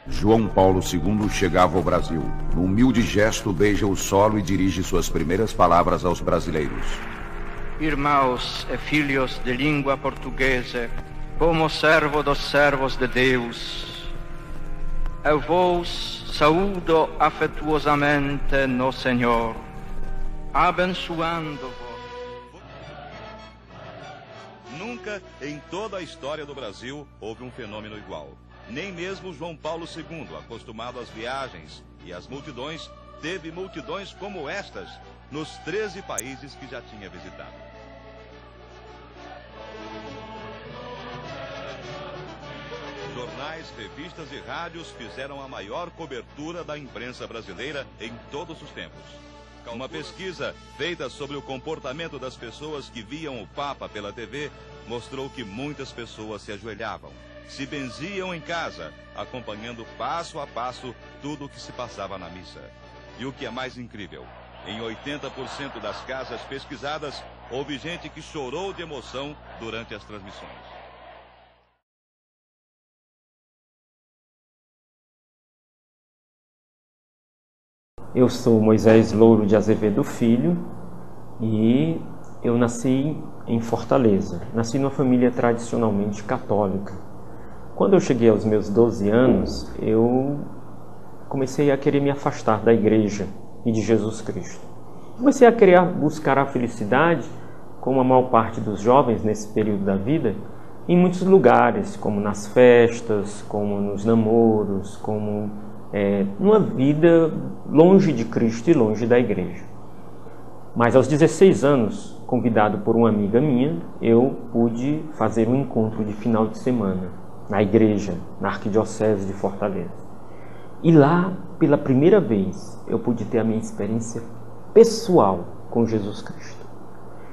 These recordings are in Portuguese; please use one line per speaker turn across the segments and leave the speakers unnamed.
João Paulo II chegava ao Brasil. No humilde gesto, beija o solo e dirige suas primeiras palavras aos brasileiros.
Irmãos e filhos de língua portuguesa, como servo dos servos de Deus, eu vos saúdo afetuosamente no Senhor, abençoando-vos.
Nunca em toda a história do Brasil houve um fenômeno igual. Nem mesmo João Paulo II, acostumado às viagens e às multidões, teve multidões como estas nos 13 países que já tinha visitado. Jornais, revistas e rádios fizeram a maior cobertura da imprensa brasileira em todos os tempos. Uma pesquisa feita sobre o comportamento das pessoas que viam o Papa pela TV mostrou que muitas pessoas se ajoelhavam, se benziam em casa, acompanhando passo a passo tudo o que se passava na missa. E o que é mais incrível, em 80% das casas pesquisadas, houve gente que chorou de emoção durante as transmissões.
Eu sou Moisés Louro de Azevedo Filho e eu nasci em Fortaleza. Nasci numa família tradicionalmente católica. Quando eu cheguei aos meus 12 anos, eu comecei a querer me afastar da igreja e de Jesus Cristo. Comecei a querer buscar a felicidade, como a maior parte dos jovens nesse período da vida, em muitos lugares, como nas festas, como nos namoros, como numa vida longe de Cristo e longe da igreja. Mas aos 16 anos, convidado por uma amiga minha, eu pude fazer um encontro de final de semana na igreja, na Arquidiocese de Fortaleza. E lá, pela primeira vez, eu pude ter a minha experiência pessoal com Jesus Cristo.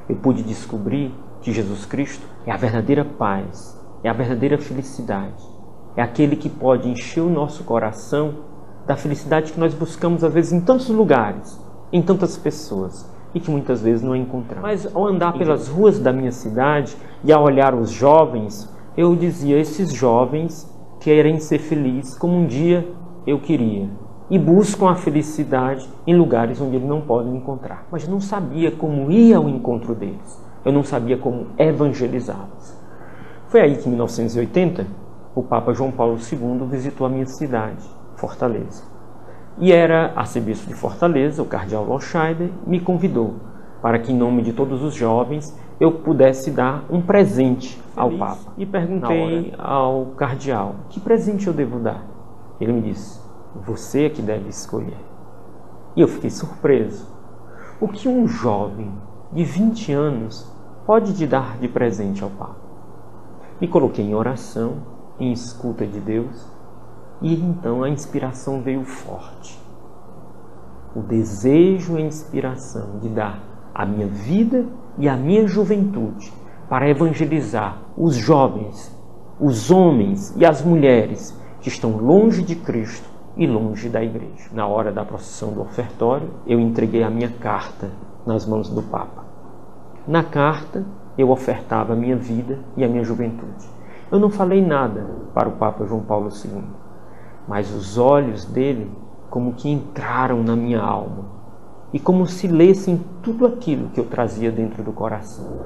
Eu pude descobrir que Jesus Cristo é a verdadeira paz, é a verdadeira felicidade, é aquele que pode encher o nosso coração da felicidade que nós buscamos às vezes em tantos lugares, em tantas pessoas, e que muitas vezes não a encontramos. Mas ao andar pelas ruas da minha cidade e ao olhar os jovens, eu dizia, esses jovens querem ser felizes como um dia eu queria, e buscam a felicidade em lugares onde eles não podem encontrar. Mas eu não sabia como ir ao encontro deles, eu não sabia como evangelizá-los. Foi aí que em 1980, o Papa João Paulo II visitou a minha cidade, Fortaleza. E era arcebispo de Fortaleza, o cardeal Loscheider, me convidou para que, em nome de todos os jovens, eu pudesse dar um presente ao Papa. E perguntei ao cardeal, que presente eu devo dar? Ele me disse, você é que deve escolher. E eu fiquei surpreso. O que um jovem de 20 anos pode te dar de presente ao Papa? Me coloquei em oração, em escuta de Deus, e então a inspiração veio forte. O desejo e a inspiração de dar a minha vida e a minha juventude para evangelizar os jovens, os homens e as mulheres que estão longe de Cristo e longe da igreja. Na hora da procissão do ofertório, eu entreguei a minha carta nas mãos do Papa. Na carta, eu ofertava a minha vida e a minha juventude. Eu não falei nada para o Papa João Paulo II, mas os olhos dele como que entraram na minha alma e como se lessem tudo aquilo que eu trazia dentro do coração.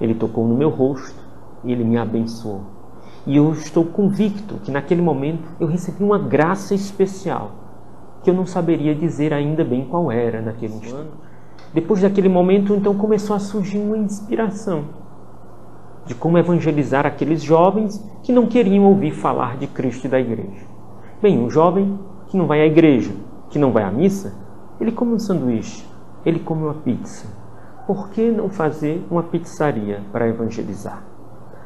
Ele tocou no meu rosto e ele me abençoou. E eu estou convicto que naquele momento eu recebi uma graça especial, que eu não saberia dizer ainda bem qual era naquele instante. Depois daquele momento, então, começou a surgir uma inspiração de como evangelizar aqueles jovens que não queriam ouvir falar de Cristo e da igreja. Bem, um jovem que não vai à igreja, que não vai à missa, ele come um sanduíche, ele come uma pizza. Por que não fazer uma pizzaria para evangelizar?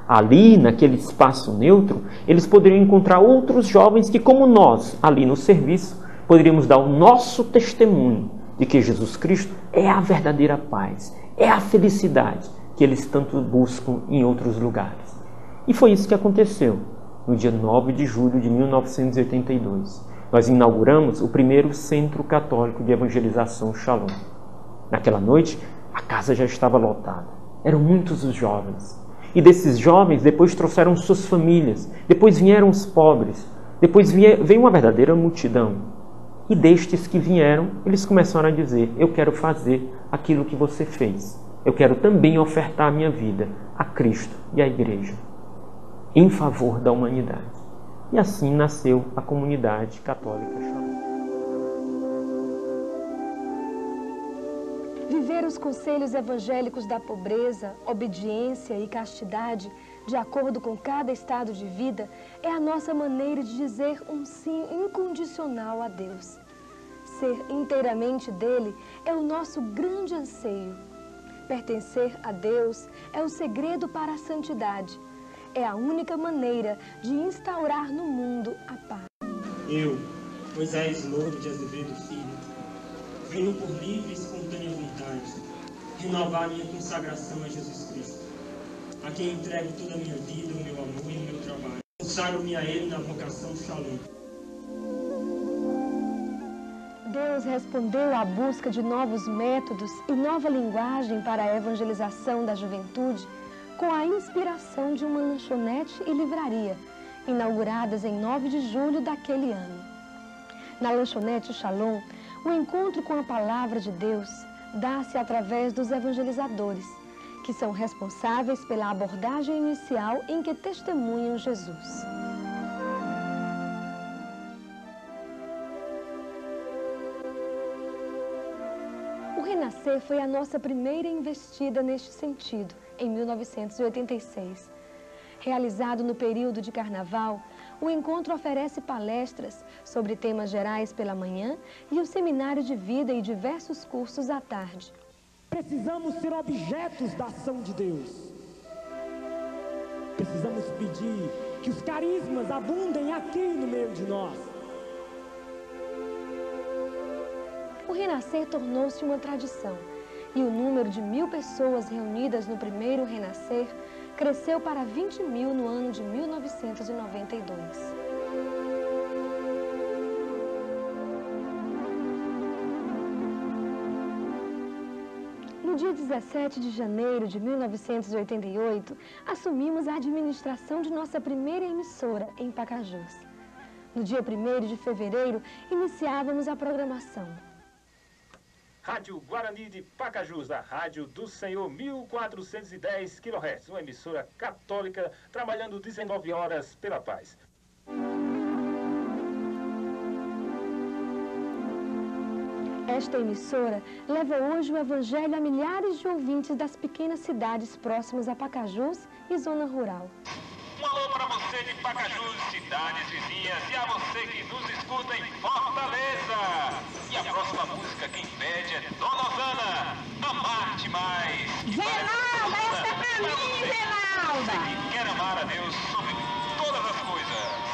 Ali, naquele espaço neutro, eles poderiam encontrar outros jovens que, como nós, ali no serviço, poderíamos dar o nosso testemunho de que Jesus Cristo é a verdadeira paz, é a felicidade que eles tanto buscam em outros lugares. E foi isso que aconteceu. No dia 9 de julho de 1982, nós inauguramos o primeiro Centro Católico de Evangelização Shalom. Naquela noite, a casa já estava lotada. Eram muitos os jovens. E desses jovens, depois trouxeram suas famílias. Depois vieram os pobres. Depois veio uma verdadeira multidão. E destes que vieram, eles começaram a dizer: eu quero fazer aquilo que você fez. Eu quero também ofertar a minha vida a Cristo e à Igreja, em favor da humanidade. E assim nasceu a comunidade católica Shalom.
Viver os conselhos evangélicos da pobreza, obediência e castidade, de acordo com cada estado de vida, é a nossa maneira de dizer um sim incondicional a Deus. Ser inteiramente dele é o nosso grande anseio. Pertencer a Deus é o segredo para a santidade. É a única maneira de instaurar no mundo a paz.
Eu, Moisés Louro de Azevedo Filho, venho por livre e espontânea vontade renovar minha consagração a Jesus Cristo, a quem entrego toda a minha vida, o meu amor e o meu trabalho. Consagro-me a Ele na vocação Shalom.
Deus respondeu à busca de novos métodos e nova linguagem para a evangelização da juventude com a inspiração de uma lanchonete e livraria, inauguradas em 9 de julho daquele ano. Na lanchonete Shalom, o encontro com a palavra de Deus dá-se através dos evangelizadores, que são responsáveis pela abordagem inicial em que testemunham Jesus. O Renascer foi a nossa primeira investida neste sentido, em 1986. Realizado no período de Carnaval, o encontro oferece palestras sobre temas gerais pela manhã e o seminário de vida e diversos cursos à tarde.
Precisamos ser objetos da ação de Deus. Precisamos pedir que os carismas abundem aqui no meio de nós.
O Renascer tornou-se uma tradição e o número de 1000 pessoas reunidas no primeiro Renascer cresceu para 20.000 no ano de 1992. No dia 17 de janeiro de 1988, assumimos a administração de nossa primeira emissora em Pacajus. No dia 1º de fevereiro, iniciávamos a programação.
Rádio Guarani de Pacajus, a Rádio do Senhor, 1410 kHz, uma emissora católica trabalhando 19 horas pela paz.
Esta emissora leva hoje o Evangelho a milhares de ouvintes das pequenas cidades próximas a Pacajus e zona rural.
Um alô para você de Pacajus, cidades vizinhas, e a você que nos escuta em Fortaleza. E a próxima música quem pede é Dona Osana, Amar-te Mais.
Geralda, essa é pra mim, Geralda.
Você que quer amar a Deus sobre todas as coisas.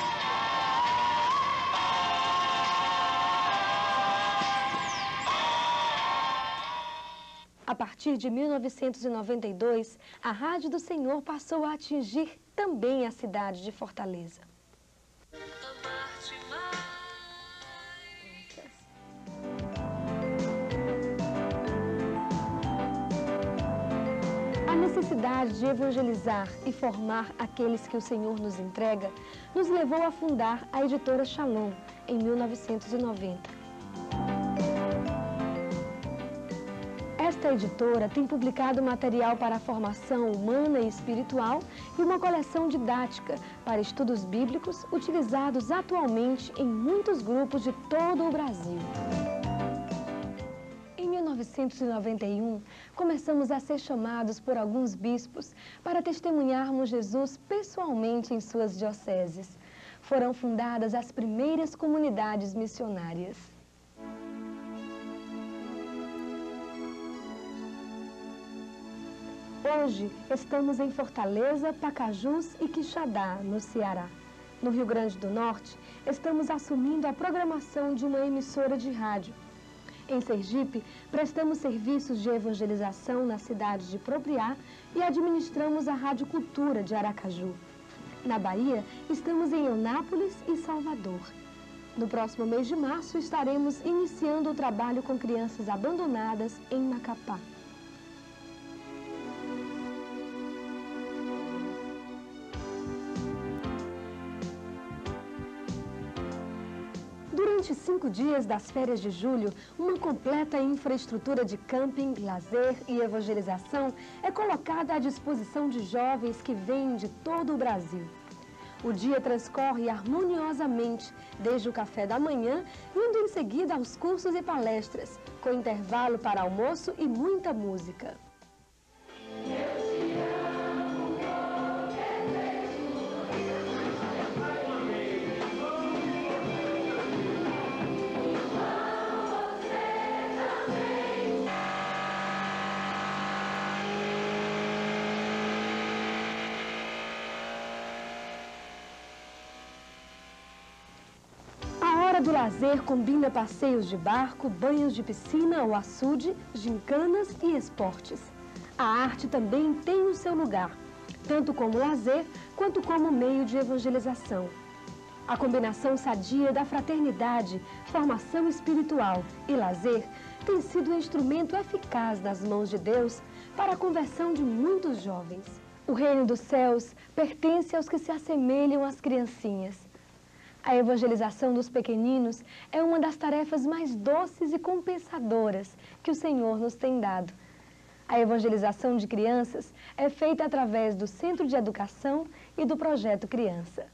A partir de 1992, a Rádio do Senhor passou a atingir também a cidade de Fortaleza. A necessidade de evangelizar e formar aqueles que o Senhor nos entrega nos levou a fundar a editora Shalom em 1990. Esta editora tem publicado material para a formação humana e espiritual e uma coleção didática para estudos bíblicos utilizados atualmente em muitos grupos de todo o Brasil. Em 1991, começamos a ser chamados por alguns bispos para testemunharmos Jesus pessoalmente em suas dioceses. Foram fundadas as primeiras comunidades missionárias. Hoje, estamos em Fortaleza, Pacajus e Quixadá, no Ceará. No Rio Grande do Norte, estamos assumindo a programação de uma emissora de rádio. Em Sergipe, prestamos serviços de evangelização na cidade de Propriá e administramos a Rádio Cultura de Aracaju. Na Bahia, estamos em Eunápolis e Salvador. No próximo mês de março, estaremos iniciando o trabalho com crianças abandonadas em Macapá. Durante 5 dias das férias de julho, uma completa infraestrutura de camping, lazer e evangelização é colocada à disposição de jovens que vêm de todo o Brasil. O dia transcorre harmoniosamente, desde o café da manhã, indo em seguida aos cursos e palestras, com intervalo para almoço e muita música. A hora do lazer combina passeios de barco, banhos de piscina ou açude, gincanas e esportes. A arte também tem o seu lugar, tanto como lazer quanto como meio de evangelização. A combinação sadia da fraternidade, formação espiritual e lazer tem sido um instrumento eficaz nas mãos de Deus para a conversão de muitos jovens. O reino dos céus pertence aos que se assemelham às criancinhas. A evangelização dos pequeninos é uma das tarefas mais doces e compensadoras que o Senhor nos tem dado. A evangelização de crianças é feita através do Centro de Educação e do Projeto Criança.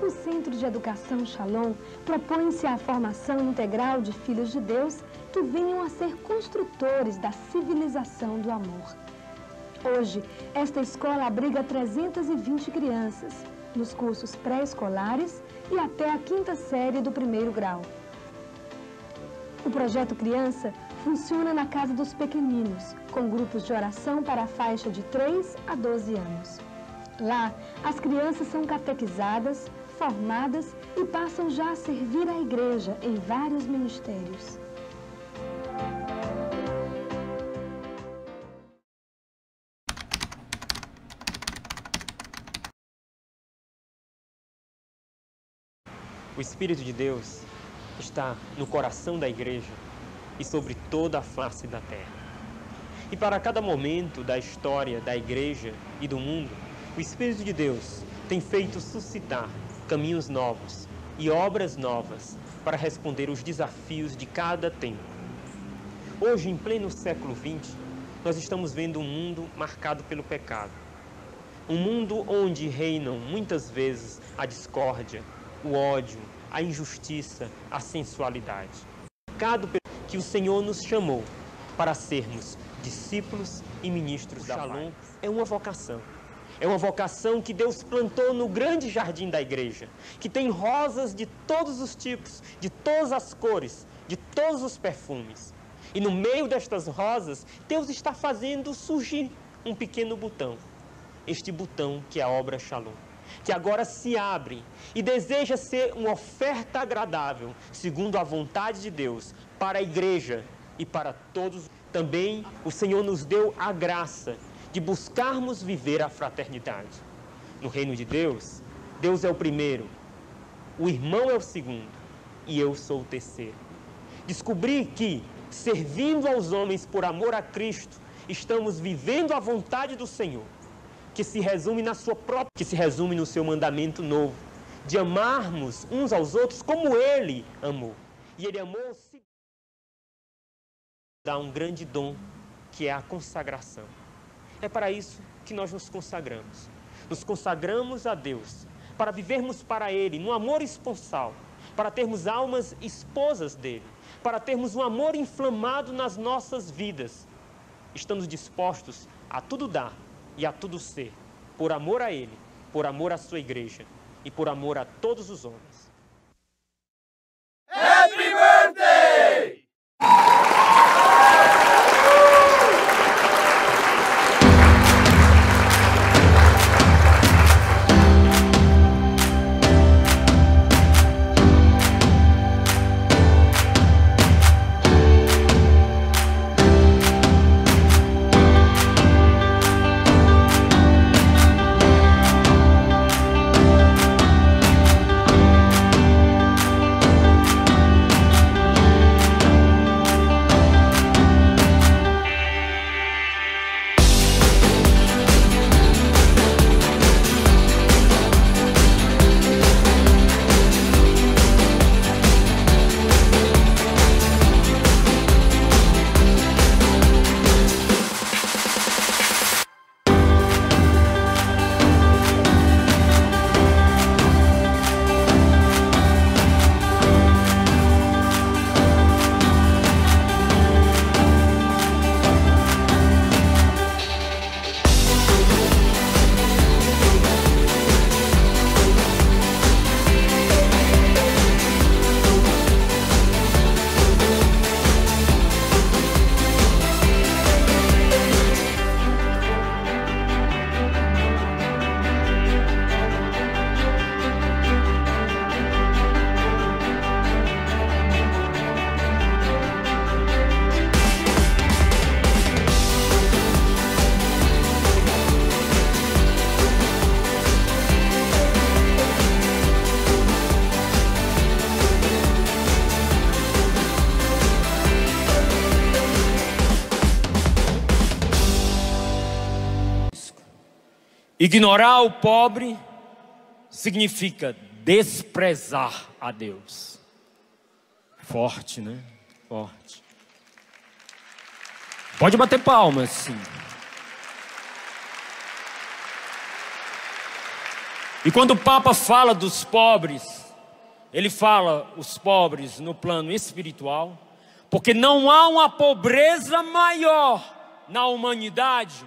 O Centro de Educação Shalom propõe-se à formação integral de filhos de Deus que venham a ser construtores da civilização do amor. Hoje, esta escola abriga 320 crianças, nos cursos pré-escolares e até a 5ª série do 1º grau. O Projeto Criança funciona na Casa dos Pequeninos, com grupos de oração para a faixa de 3 a 12 anos. Lá, as crianças são catequizadas, formadas e passam já a servir a igreja em vários ministérios.
O Espírito de Deus está no coração da igreja e sobre toda a face da terra. E para cada momento da história da igreja e do mundo, o Espírito de Deus tem feito suscitar caminhos novos e obras novas para responder os desafios de cada tempo. Hoje, em pleno século XX, nós estamos vendo um mundo marcado pelo pecado. Um mundo onde reinam muitas vezes a discórdia, o ódio, a injustiça, a sensualidade. Que o Senhor nos chamou para sermos discípulos e ministros da Shalom é uma vocação. É uma vocação que Deus plantou no grande jardim da igreja, que tem rosas de todos os tipos, de todas as cores, de todos os perfumes. E no meio destas rosas, Deus está fazendo surgir um pequeno botão. Este botão que é a obra Shalom, que agora se abre e deseja ser uma oferta agradável, segundo a vontade de Deus, para a igreja e para todos. Também o Senhor nos deu a graça de buscarmos viver a fraternidade. No reino de Deus, Deus é o primeiro, o irmão é o segundo e eu sou o terceiro. Descobri que, servindo aos homens por amor a Cristo, estamos vivendo a vontade do Senhor, que se resume no seu mandamento novo, de amarmos uns aos outros como Ele amou. E Ele amou-se, dá um grande dom, que é a consagração. É para isso que nós nos consagramos. Nos consagramos a Deus, para vivermos para Ele, no amor esponsal, para termos almas esposas dEle, para termos um amor inflamado nas nossas vidas. Estamos dispostos a tudo dar e a tudo ser, por amor a Ele, por amor à sua igreja e por amor a todos os homens.
Happy birthday!
Ignorar o pobre significa desprezar a Deus. Forte, né? Forte. Pode bater palmas, sim. E quando o Papa fala dos pobres, ele fala os pobres no plano espiritual, porque não há uma pobreza maior na humanidade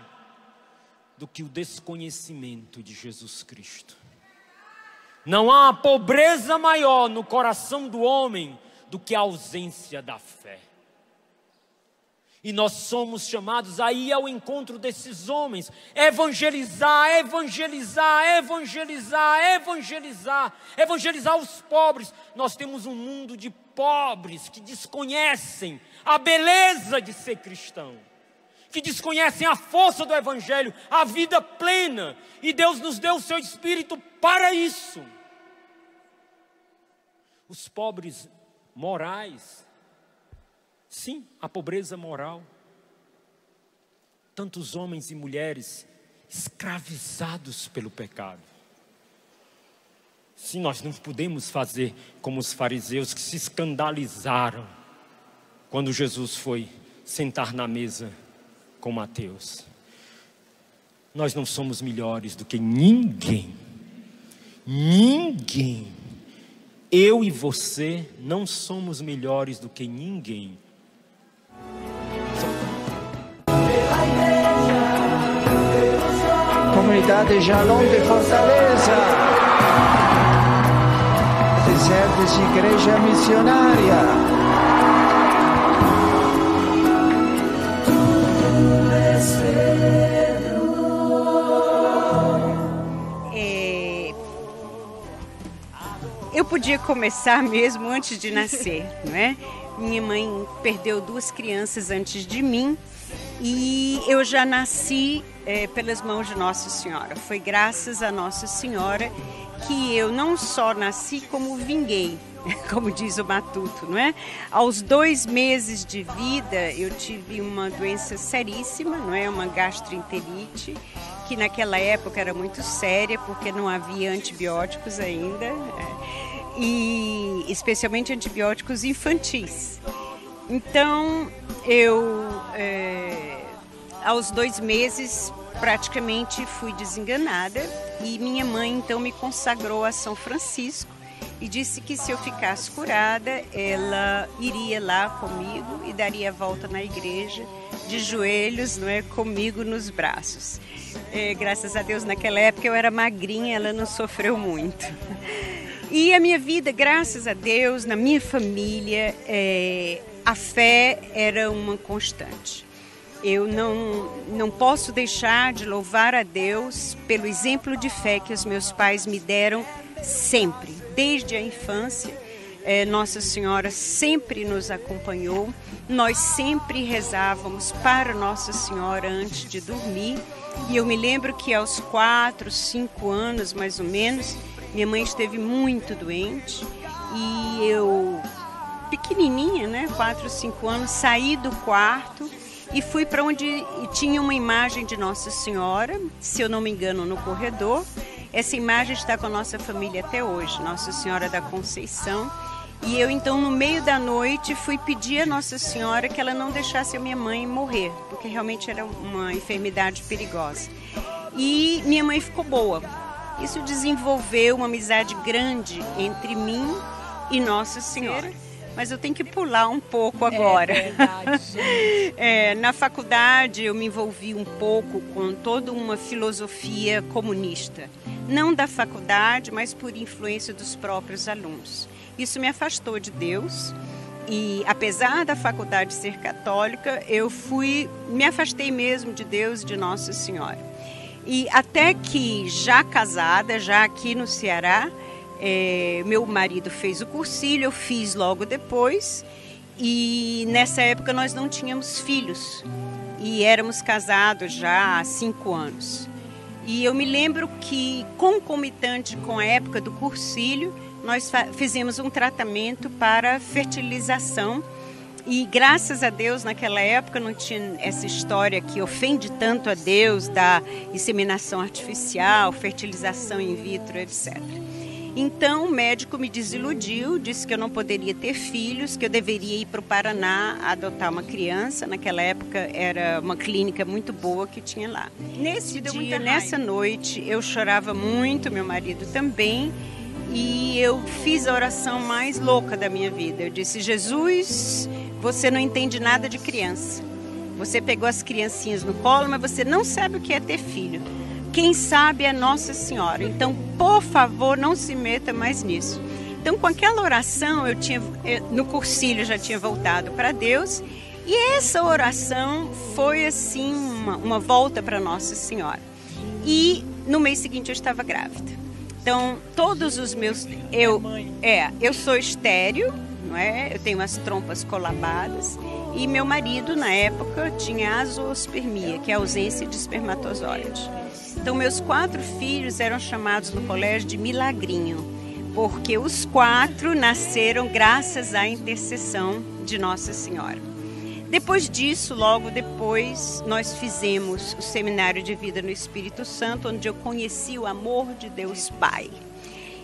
do que o desconhecimento de Jesus Cristo. Não há uma pobreza maior no coração do homem do que a ausência da fé. E nós somos chamados a ir ao encontro desses homens, evangelizar, evangelizar, evangelizar, evangelizar, evangelizar os pobres. Nós temos um mundo de pobres que desconhecem a beleza de ser cristão, que desconhecem a força do evangelho, a vida plena, e Deus nos deu o seu Espírito para isso. Os pobres morais, sim, a pobreza moral. Tantos homens e mulheres escravizados pelo pecado. Sim, nós não podemos fazer como os fariseus que se escandalizaram quando Jesus foi sentar na mesa com Mateus. Nós não somos melhores do que ninguém. Ninguém. Eu e você não somos melhores do que ninguém.
Comunidade Shalom de Fortaleza, Desertes Igreja Missionária.
Eu podia começar mesmo antes de nascer, não é? Minha mãe perdeu 2 crianças antes de mim e eu já nasci pelas mãos de Nossa Senhora. Foi graças a Nossa Senhora que eu não só nasci como vinguei, como diz o Matuto, não é? Aos 2 meses de vida eu tive uma doença seríssima, não é? Uma gastroenterite, que naquela época era muito séria porque não havia antibióticos ainda. E especialmente antibióticos infantis. Então eu aos 2 meses praticamente fui desenganada e minha mãe então me consagrou a São Francisco e disse que se eu ficasse curada ela iria lá comigo e daria a volta na igreja de joelhos, não é, comigo nos braços. Graças a Deus naquela época eu era magrinha, ela não sofreu muito. E a minha vida, graças a Deus, na minha família, a fé era uma constante. Eu não posso deixar de louvar a Deus pelo exemplo de fé que os meus pais me deram sempre, desde a infância. Nossa Senhora sempre nos acompanhou, nós sempre rezávamos para Nossa Senhora antes de dormir. E eu me lembro que aos 4, 5 anos, mais ou menos, minha mãe esteve muito doente e eu, pequenininha, né, 4, 5 anos, saí do quarto e fui para onde tinha uma imagem de Nossa Senhora, se eu não me engano, no corredor. Essa imagem está com a nossa família até hoje, Nossa Senhora da Conceição. E eu então, no meio da noite, fui pedir a Nossa Senhora que ela não deixasse a minha mãe morrer, porque realmente era uma enfermidade perigosa. E minha mãe ficou boa. Isso desenvolveu uma amizade grande entre mim e Nossa Senhora. Mas eu tenho que pular um pouco agora. É verdade. Na faculdade eu me envolvi um pouco com toda uma filosofia comunista. Não da faculdade, mas por influência dos próprios alunos. Isso me afastou de Deus. E apesar da faculdade ser católica, eu me afastei mesmo de Deus e de Nossa Senhora. E até que, já casada, já aqui no Ceará, meu marido fez o cursilho, eu fiz logo depois. E nessa época nós não tínhamos filhos. E éramos casados já há 5 anos. E eu me lembro que, concomitante com a época do cursilho, nós fizemos um tratamento para fertilização. E graças a Deus, naquela época não tinha essa história que ofende tanto a Deus da inseminação artificial, fertilização in vitro, etc. Então o médico me desiludiu, disse que eu não poderia ter filhos, que eu deveria ir para o Paraná adotar uma criança. Naquela época era uma clínica muito boa que tinha lá. Nesse dia, nessa noite, eu chorava muito, meu marido também, e eu fiz a oração mais louca da minha vida. Eu disse: Jesus, você não entende nada de criança. Você pegou as criancinhas no colo, mas você não sabe o que é ter filho. Quem sabe é Nossa Senhora. Então, por favor, não se meta mais nisso. Então, com aquela oração, no cursilho já tinha voltado para Deus. E essa oração foi, assim, uma volta para Nossa Senhora. E no mês seguinte eu estava grávida. Então, todos os meus... Eu sou estéril, não é? Eu tenho as trompas colabadas. E meu marido, na época, tinha azoospermia, que é a ausência de espermatozoide. Então, meus 4 filhos eram chamados no colégio de milagrinho, porque os 4 nasceram graças à intercessão de Nossa Senhora. Depois disso, logo depois, nós fizemos o Seminário de Vida no Espírito Santo, onde eu conheci o amor de Deus Pai.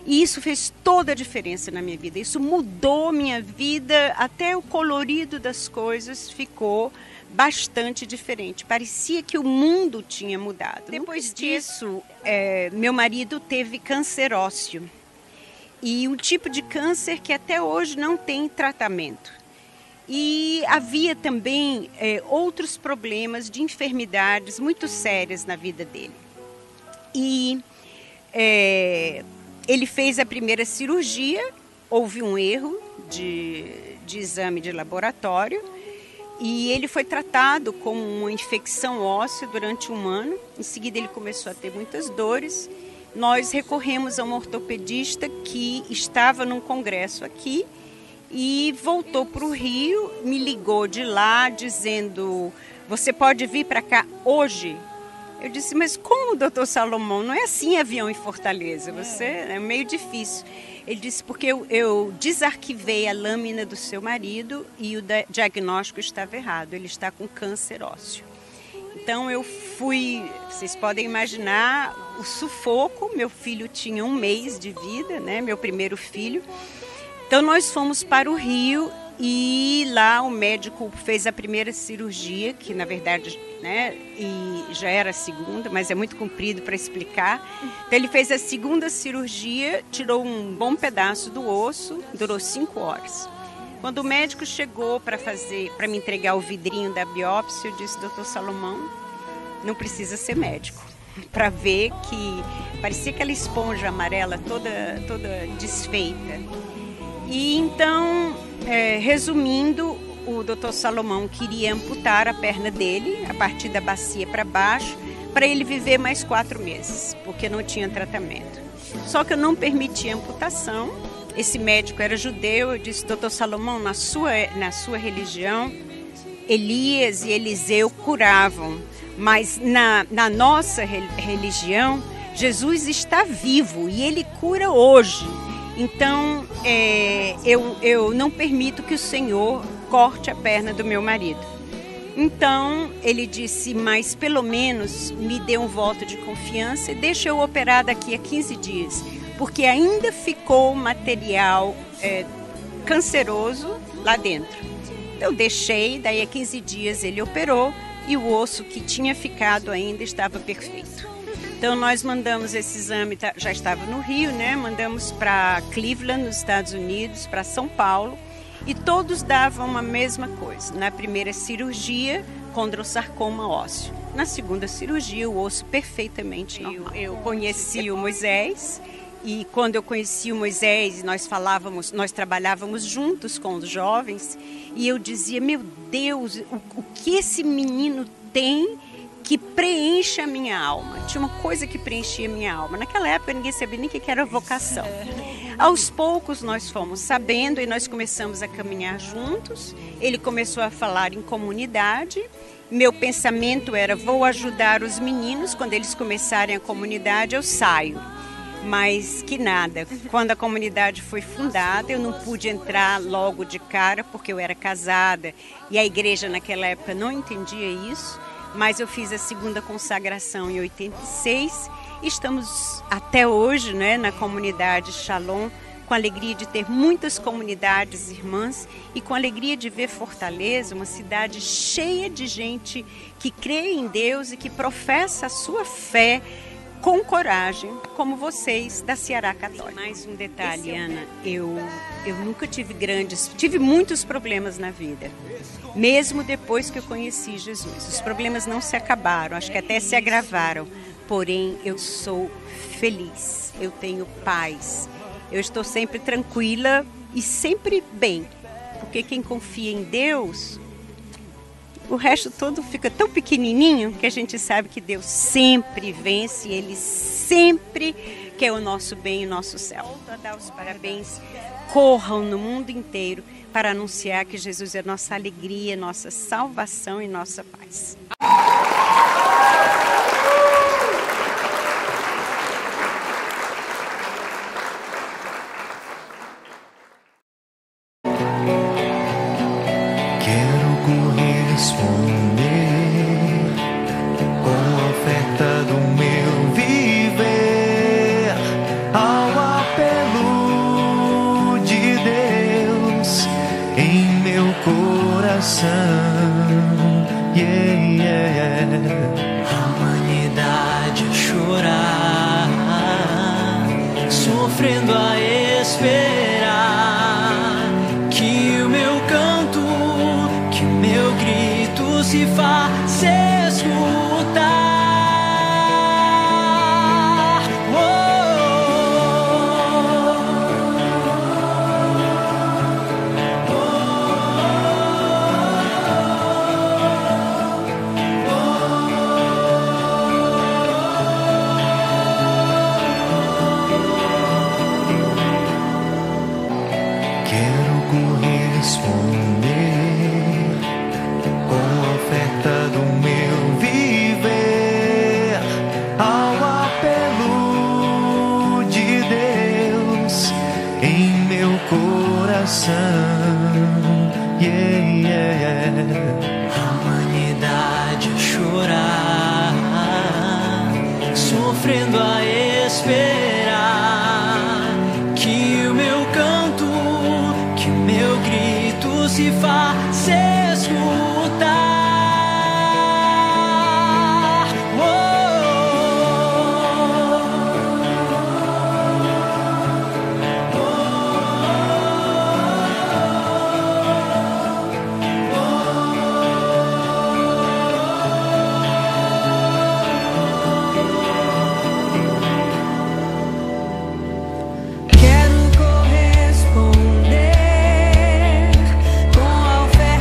E isso fez toda a diferença na minha vida. Isso mudou minha vida, até o colorido das coisas ficou bastante diferente. Parecia que o mundo tinha mudado. Depois disso, meu marido teve câncer ósseo. E um tipo de câncer que até hoje não tem tratamento. E havia também outros problemas de enfermidades muito sérias na vida dele. E ele fez a primeira cirurgia, houve um erro de exame de laboratório, e ele foi tratado com uma infecção óssea durante 1 ano. Em seguida ele começou a ter muitas dores. Nós recorremos a um ortopedista que estava num congresso aqui e voltou para o Rio, me ligou de lá dizendo: você pode vir para cá hoje? Eu disse: mas como, doutor Salomão? Não é assim avião em Fortaleza, é meio difícil. Ele disse: porque eu desarquivei a lâmina do seu marido e o diagnóstico estava errado, ele está com câncer ósseo. Então eu fui, vocês podem imaginar o sufoco, meu filho tinha 1 mês de vida, né, meu primeiro filho. Então nós fomos para o Rio e lá o médico fez a primeira cirurgia, que na verdade, né, e já era a segunda, mas é muito comprido para explicar. Então ele fez a segunda cirurgia, tirou um bom pedaço do osso, durou 5 horas. Quando o médico chegou para me entregar o vidrinho da biópsia, eu disse: doutor Salomão, não precisa ser médico para ver que parecia aquela esponja amarela toda desfeita. E então, resumindo, o doutor Salomão queria amputar a perna dele, a partir da bacia para baixo, para ele viver mais 4 meses, porque não tinha tratamento. Só que eu não permiti a amputação. Esse médico era judeu. Eu disse: doutor Salomão, na sua religião, Elias e Eliseu curavam, mas na nossa religião, Jesus está vivo e ele cura hoje. Então, eu não permito que o Senhor corte a perna do meu marido. Então, ele disse: mas pelo menos me dê um voto de confiança e deixa eu operar daqui a 15 dias, porque ainda ficou material canceroso lá dentro. Eu deixei, daí a 15 dias ele operou e o osso que tinha ficado ainda estava perfeito. Então nós mandamos esse exame, já estava no Rio, né? Mandamos para Cleveland, nos Estados Unidos, para São Paulo, e todos davam a mesma coisa. Na primeira cirurgia, condrossarcoma ósseo. Na segunda cirurgia, o osso perfeitamente normal. Eu conheci o Moisés, e quando eu conheci o Moisés, nós trabalhávamos juntos com os jovens, e eu dizia: meu Deus, o que esse menino tem que preenche a minha alma? Tinha uma coisa que preenchia a minha alma. Naquela época ninguém sabia nem o que era vocação. Aos poucos nós fomos sabendo e nós começamos a caminhar juntos. Ele começou a falar em comunidade. Meu pensamento era: vou ajudar os meninos, quando eles começarem a comunidade eu saio. mas que nada. Quando a comunidade foi fundada, eu não pude entrar logo de cara porque eu era casada e a igreja naquela época não entendia isso, mas eu fiz a segunda consagração em 86 e estamos até hoje, né, na comunidade Shalom, com a alegria de ter muitas comunidades irmãs e com a alegria de ver Fortaleza, uma cidade cheia de gente que crê em Deus e que professa a sua fé com coragem, como vocês da Ceará Católica. Mais um detalhe, Ana, eu nunca tive muitos problemas na vida, mesmo depois que eu conheci Jesus. Os problemas não se acabaram, acho que até se agravaram, porém eu sou feliz, eu tenho paz. Eu estou sempre tranquila e sempre bem, porque quem confia em Deus, o resto todo fica tão pequenininho que a gente sabe que Deus sempre vence, Ele sempre quer o nosso bem e o nosso céu. Volto a dar os parabéns, corram no mundo inteiro para anunciar que Jesus é nossa alegria, nossa salvação e nossa paz.
A humanidade a chorar, sofrendo a esperar que o meu canto, que o meu grito se faça escutar. A humanidade a chorar, sofrendo a esperar que o meu canto, que o meu grito se faça escutar.
Quero corresponder com a oferta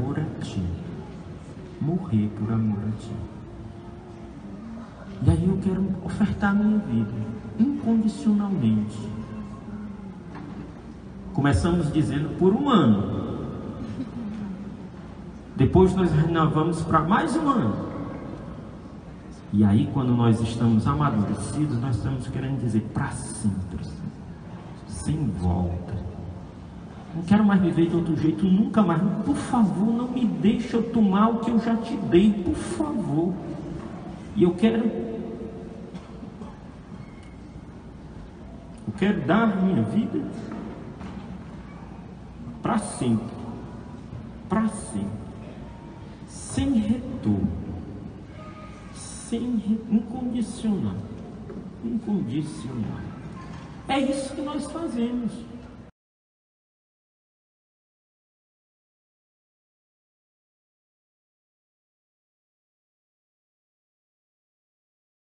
amor a Ti. Morrer por amor a Ti. E aí eu quero ofertar minha vida, incondicionalmente. Começamos dizendo por 1 ano. Depois nós renovamos para mais 1 ano. E aí quando nós estamos amadurecidos, nós estamos querendo dizer para sempre, sem volta. Não quero mais viver de outro jeito, nunca mais. Por favor, não me deixe eu tomar o que eu já te dei, por favor. E eu quero dar minha vida para sempre, sem retorno, incondicional. É isso que nós fazemos.